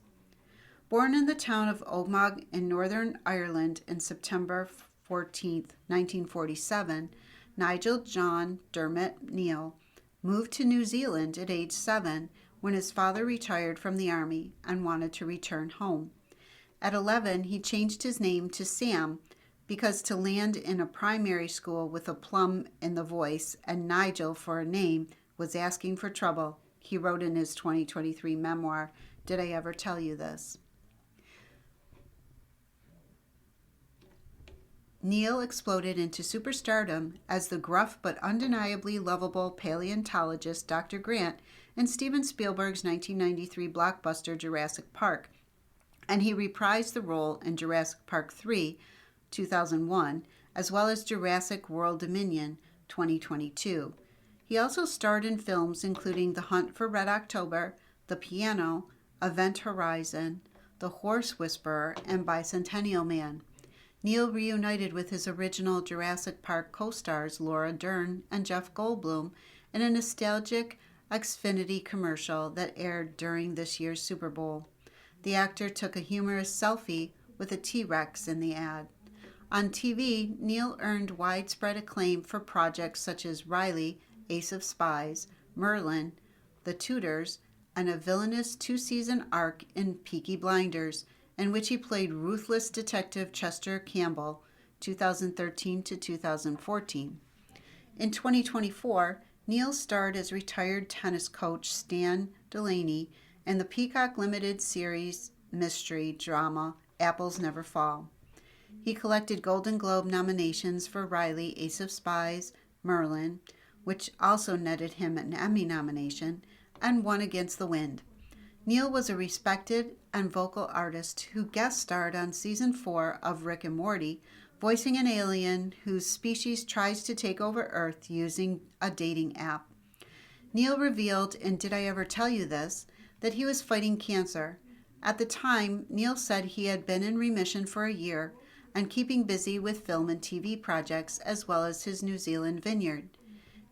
Born in the town of Omagh in Northern Ireland in September 14, 1947, Nigel John Dermot Neal moved to New Zealand at age 7 when his father retired from the army and wanted to return home. At 11, he changed his name to Sam because to land in a primary school with a plum in the voice and Nigel for a name was asking for trouble, he wrote in his 2023 memoir, Did I Ever Tell You This? Neil exploded into superstardom as the gruff but undeniably lovable paleontologist Dr. Grant in Steven Spielberg's 1993 blockbuster Jurassic Park, and he reprised the role in Jurassic Park 3, 2001, as well as Jurassic World Dominion, 2022. He also starred in films including The Hunt for Red October, The Piano, Event Horizon, The Horse Whisperer, and Bicentennial Man. Neil reunited with his original Jurassic Park co-stars Laura Dern and Jeff Goldblum in a nostalgic Xfinity commercial that aired during this year's Super Bowl. The actor took a humorous selfie with a T-Rex in the ad. On TV, Neil earned widespread acclaim for projects such as Riley, Ace of Spies, Merlin, The Tudors, and a villainous 2-season arc in Peaky Blinders, in which he played ruthless detective Chester Campbell, 2013 to 2014. In 2024, Neil starred as retired tennis coach Stan Delaney in the Peacock limited series mystery drama Apples Never Fall. He collected Golden Globe nominations for Riley, Ace of Spies, Merlin, which also netted him an Emmy nomination, and won Against the Wind. Neil was a respected and vocal artist who guest starred on Season 4 of Rick and Morty, voicing an alien whose species tries to take over Earth using a dating app. Neil revealed in Did I Ever Tell You This? That he was fighting cancer. At the time, Neil said he had been in remission for a year and keeping busy with film and TV projects as well as his New Zealand vineyard.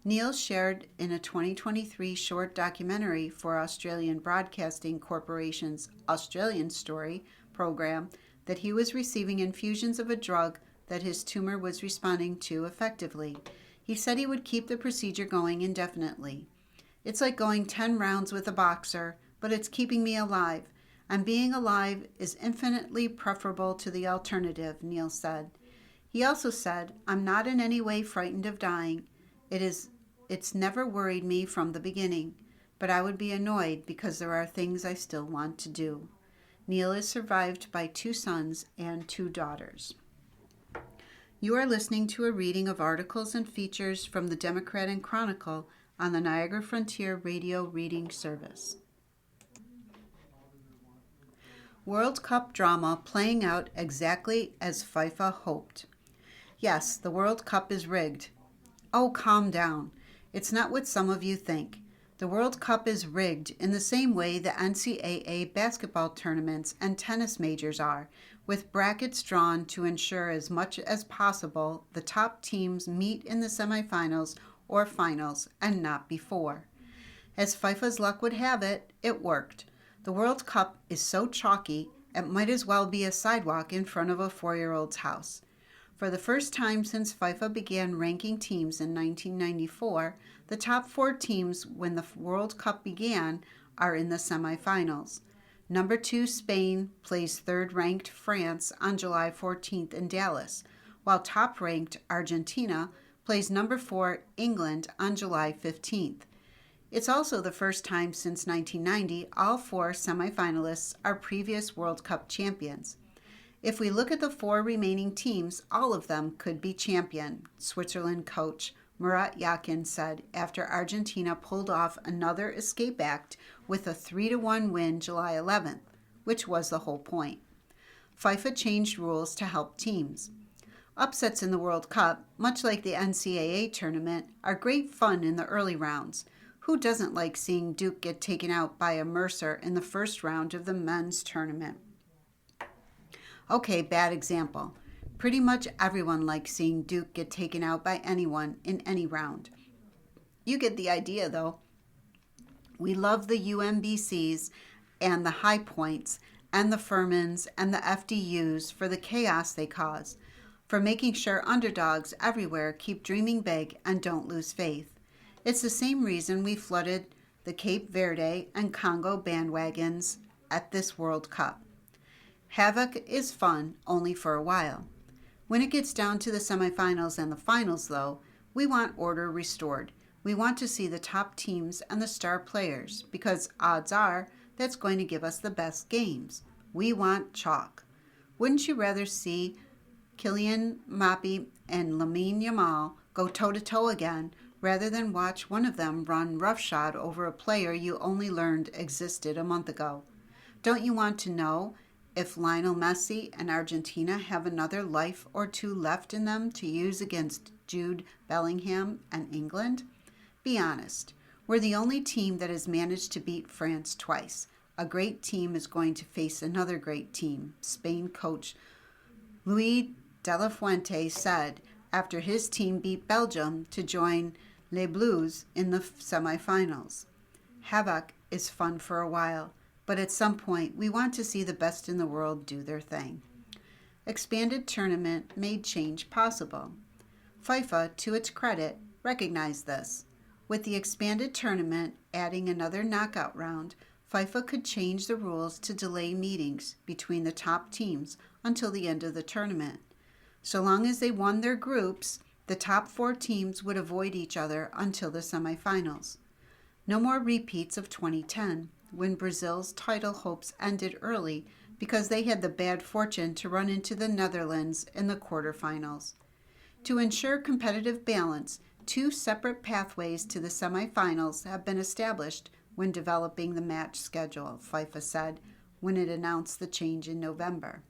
Neil shared in a 2023 short documentary for Australian Broadcasting Corporation's Australian Story program that he was receiving infusions of a drug that his tumor was responding to effectively. He said he would keep the procedure going indefinitely. It's like going 10 rounds with a boxer, but it's keeping me alive. And being alive is infinitely preferable to the alternative, Neil said. He also said, I'm not in any way frightened of dying. It's never worried me from the beginning, but I would be annoyed because there are things I still want to do. Neil is survived by 2 sons and 2 daughters. You are listening to a reading of articles and features from the Democrat Chronicle on the Niagara Frontier Radio Reading Service. World Cup drama playing out exactly as FIFA hoped. Yes, the World Cup is rigged. Oh, calm down. It's not what some of you think. The World Cup is rigged in the same way the NCAA basketball tournaments and tennis majors are, with brackets drawn to ensure as much as possible the top teams meet in the semifinals or finals and not before. As FIFA's luck would have it, it worked. The World Cup is so chalky, it might as well be a sidewalk in front of a 4-year-old's house. For the first time since FIFA began ranking teams in 1994, the top 4 teams when the World Cup began are in the semifinals. Number 2 Spain plays 3rd-ranked France on July 14th in Dallas, while top-ranked Argentina plays number 4 England on July 15th. It's also the first time since 1990 all 4 semifinalists are previous World Cup champions. If we look at the 4 remaining teams, all of them could be champion, Switzerland coach Murat Yakin said after Argentina pulled off another escape act with a 3-1 win July 11th, which was the whole point. FIFA changed rules to help teams. Upsets in the World Cup, much like the NCAA tournament, are great fun in the early rounds. Who doesn't like seeing Duke get taken out by a Mercer in the first round of the men's tournament? Okay, bad example. Pretty much everyone likes seeing Duke get taken out by anyone in any round. You get the idea, though. We love the UMBCs and the High Points and the Furmans and the FDUs for the chaos they cause, for making sure underdogs everywhere keep dreaming big and don't lose faith. It's the same reason we flooded the Cape Verde and Congo bandwagons at this World Cup. Havoc is fun only for a while. When it gets down to the semifinals and the finals, though, we want order restored. We want to see the top teams and the star players because odds are that's going to give us the best games. We want chalk. Wouldn't you rather see Kylian Mbappe and Lamine Yamal go toe-to-toe again rather than watch one of them run roughshod over a player you only learned existed a month ago? Don't you want to know if Lionel Messi and Argentina have another life or 2 left in them to use against Jude Bellingham and England? Be honest. We're the only team that has managed to beat France twice. A great team is going to face another great team, Spain coach Luis de la Fuente said after his team beat Belgium to join Les Bleus in the semifinals. Havoc is fun for a while, but at some point we want to see the best in the world do their thing. Expanded tournament made change possible. FIFA, to its credit, recognized this. With the expanded tournament adding another knockout round, FIFA could change the rules to delay meetings between the top teams until the end of the tournament. So long as they won their groups, the top 4 teams would avoid each other until the semifinals. No more repeats of 2010, when Brazil's title hopes ended early because they had the bad fortune to run into the Netherlands in the quarterfinals. To ensure competitive balance, 2 separate pathways to the semifinals have been established when developing the match schedule, FIFA said when it announced the change in November.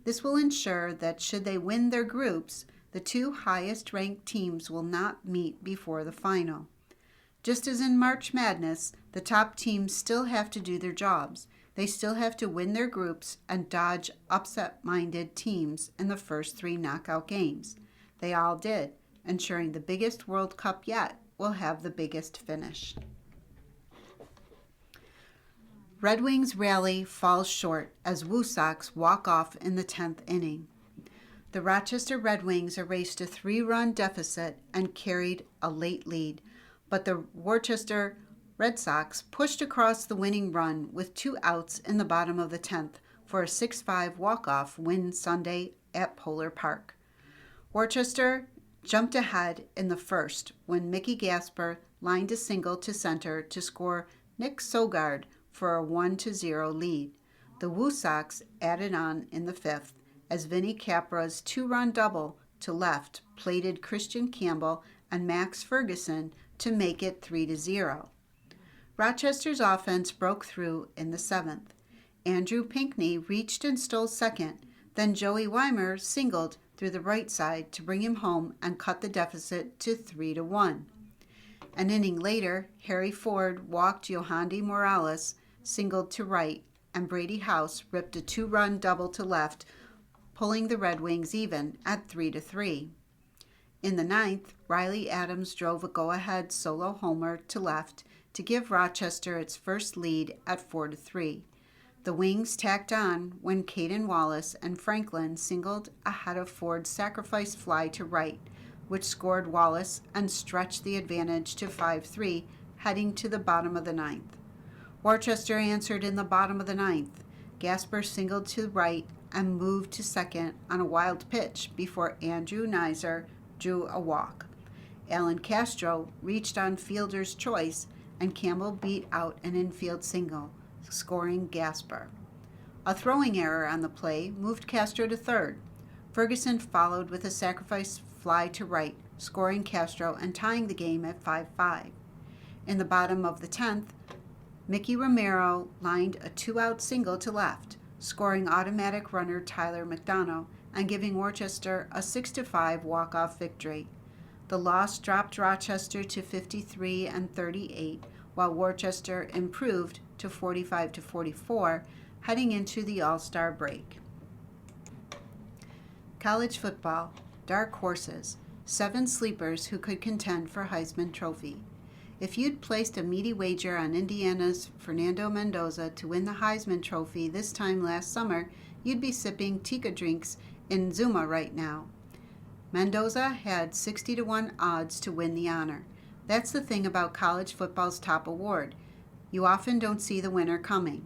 This will ensure that should they win their groups, the two highest ranked teams will not meet before the final. Just as in March Madness, the top teams still have to do their jobs. They still have to win their groups and dodge upset-minded teams in the first 3 knockout games. They all did, ensuring the biggest World Cup yet will have the biggest finish. Red Wings rally falls short as Woo Sox walk off in the 10th inning. The Rochester Red Wings erased a 3-run deficit and carried a late lead, but the Worcester Red Sox pushed across the winning run with 2 outs in the bottom of the 10th for a 6-5 walk-off win Sunday at Polar Park. Worcester jumped ahead in the first when Mickey Gasper lined a single to center to score Nick Sogard for a 1-0 lead. The Woo Sox added on in the 5th as Vinny Capra's 2-run double to left plated Christian Campbell and Max Ferguson to make it 3-0. Rochester's offense broke through in the 7th. Andrew Pinckney reached and stole second, then Joey Weimer singled through the right side to bring him home and cut the deficit to 3-1. An inning later, Harry Ford walked Yohandy Morales, singled to right, and Brady House ripped a 2-run double to left, pulling the Red Wings even at 3-3. In the 9th, Riley Adams drove a go-ahead solo homer to left to give Rochester its first lead at 4-3. The Wings tacked on when Caden Wallace and Franklin singled ahead of Ford's sacrifice fly to right, which scored Wallace and stretched the advantage to 5-3, heading to the bottom of the 9th. Worcester answered in the bottom of the 9th. Gasper singled to right and moved to second on a wild pitch before Andrew Nizer drew a walk. Alan Castro reached on fielder's choice, and Campbell beat out an infield single, scoring Gasper. A throwing error on the play moved Castro to third. Ferguson followed with a sacrifice fly to right, scoring Castro and tying the game at 5-5. In the bottom of the 10th, Mickey Romero lined a 2-out single to left, scoring automatic runner Tyler McDonough and giving Worcester a 6-5 walk-off victory. The loss dropped Rochester to 53-38, while Worcester improved to 45-44, heading into the All-Star break. College football, dark horses, 7 sleepers who could contend for Heisman Trophy. If you'd placed a meaty wager on Indiana's Fernando Mendoza to win the Heisman Trophy this time last summer, you'd be sipping Tika drinks in Zuma right now. Mendoza had 60-1 odds to win the honor. That's the thing about college football's top award. You often don't see the winner coming.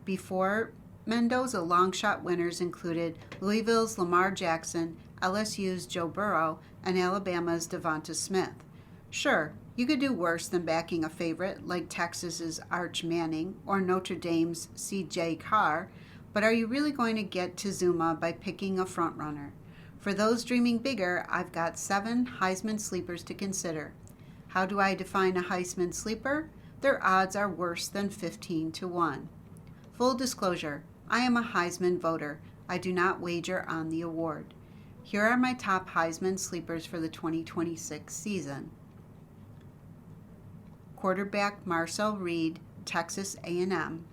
Before Mendoza, long shot winners included Louisville's Lamar Jackson, LSU's Joe Burrow, and Alabama's Devonta Smith. Sure, you could do worse than backing a favorite like Texas's Arch Manning or Notre Dame's C.J. Carr, but are you really going to get to Zuma by picking a frontrunner? For those dreaming bigger, I've got 7 Heisman sleepers to consider. How do I define a Heisman sleeper? Their odds are worse than 15-1. Full disclosure, I am a Heisman voter. I do not wager on the award. Here are my top Heisman sleepers for the 2026 season. Quarterback Marcel Reed, Texas A&M.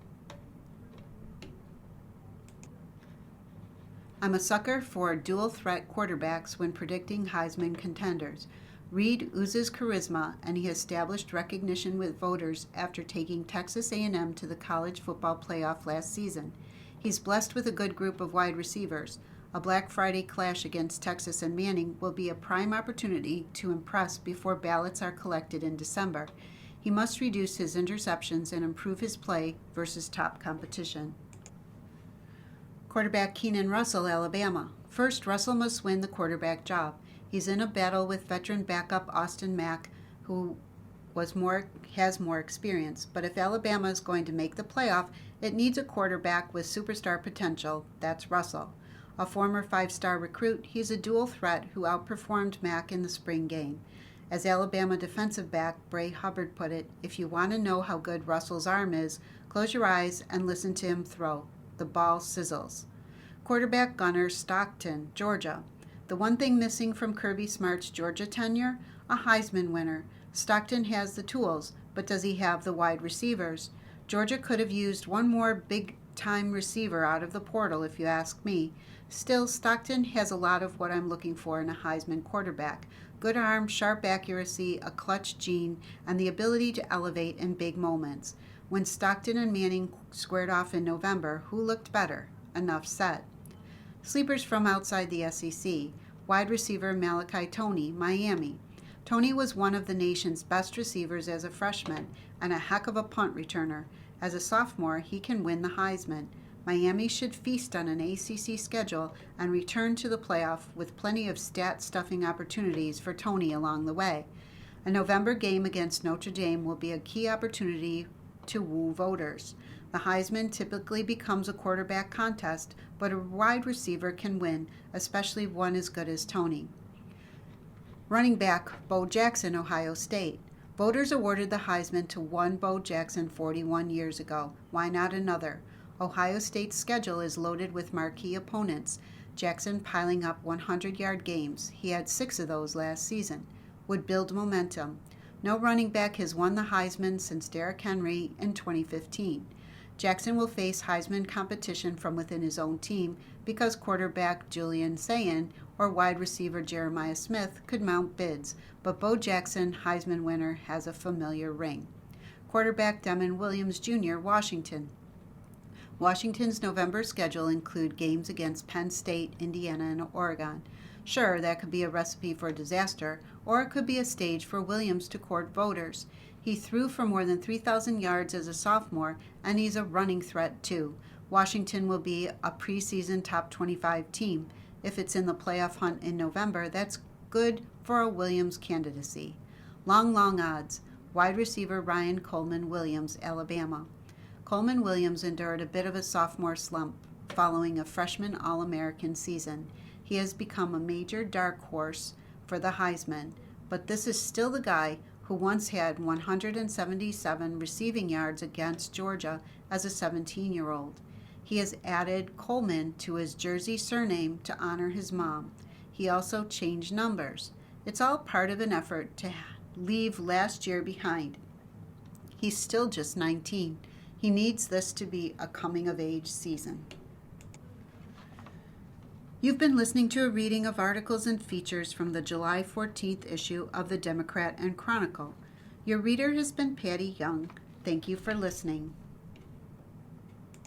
I'm a sucker for dual-threat quarterbacks when predicting Heisman contenders. Reed oozes charisma, and he established recognition with voters after taking Texas A&M to the college football playoff last season. He's blessed with a good group of wide receivers. A Black Friday clash against Texas and Manning will be a prime opportunity to impress before ballots are collected in December. He must reduce his interceptions and improve his play versus top competition. Quarterback Keenan Russell, Alabama. First, Russell must win the quarterback job. He's in a battle with veteran backup Austin Mack, who has more experience. But if Alabama is going to make the playoff, it needs a quarterback with superstar potential. That's Russell. A former 5-star recruit, he's a dual threat who outperformed Mack in the spring game. As Alabama defensive back Bray Hubbard put it, if you want to know how good Russell's arm is, close your eyes and listen to him throw. The ball sizzles. Quarterback gunner Stockton, Georgia. The one thing missing from Kirby Smart's Georgia tenure? A Heisman winner. Stockton has the tools, but does he have the wide receivers? Georgia could have used one more big-time receiver out of the portal, if you ask me. Still, Stockton has a lot of what I'm looking for in a Heisman quarterback. Good arm, sharp accuracy, a clutch gene, and the ability to elevate in big moments. When Stockton and Manning squared off in November, who looked better? Enough said. Sleepers from outside the SEC. Wide receiver Malachi Toney, Miami. Toney was one of the nation's best receivers as a freshman and a heck of a punt returner. As a sophomore, he can win the Heisman. Miami should feast on an ACC schedule and return to the playoff with plenty of stat-stuffing opportunities for Toney along the way. A November game against Notre Dame will be a key opportunity to woo voters. The Heisman typically becomes a quarterback contest, but a wide receiver can win, especially one as good as Toney. Running back Bo Jackson, Ohio State. Voters awarded the Heisman to one Bo Jackson 41 years ago. Why not another? Ohio State's schedule is loaded with marquee opponents. Jackson piling up 100-yard games. He had 6 of those last season. Would build momentum. No running back has won the Heisman since Derrick Henry in 2015. Jackson will face Heisman competition from within his own team because quarterback Julian Sayin or wide receiver Jeremiah Smith could mount bids, but Bo Jackson, Heisman winner, has a familiar ring. Quarterback Demon Williams Jr., Washington. Washington's November schedule include games against Penn State, Indiana, and Oregon. Sure, that could be a recipe for disaster, or it could be a stage for Williams to court voters. He threw for more than 3,000 yards as a sophomore, and he's a running threat too. Washington will be a preseason top 25 team. If it's in the playoff hunt in November, that's good for a Williams candidacy. Long odds. Wide receiver Ryan Coleman Williams, Alabama. Coleman Williams endured a bit of a sophomore slump following a freshman All-American season. He has become a major dark horse for the Heisman, but this is still the guy who once had 177 receiving yards against Georgia as a 17-year-old. He has added Coleman to his Jersey surname to honor his mom. He also changed numbers. It's all part of an effort to leave last year behind. He's still just 19. He needs this to be a coming-of-age season. You've been listening to a reading of articles and features from the July 14th issue of the Democrat and Chronicle. Your reader has been Patty Young. Thank you for listening.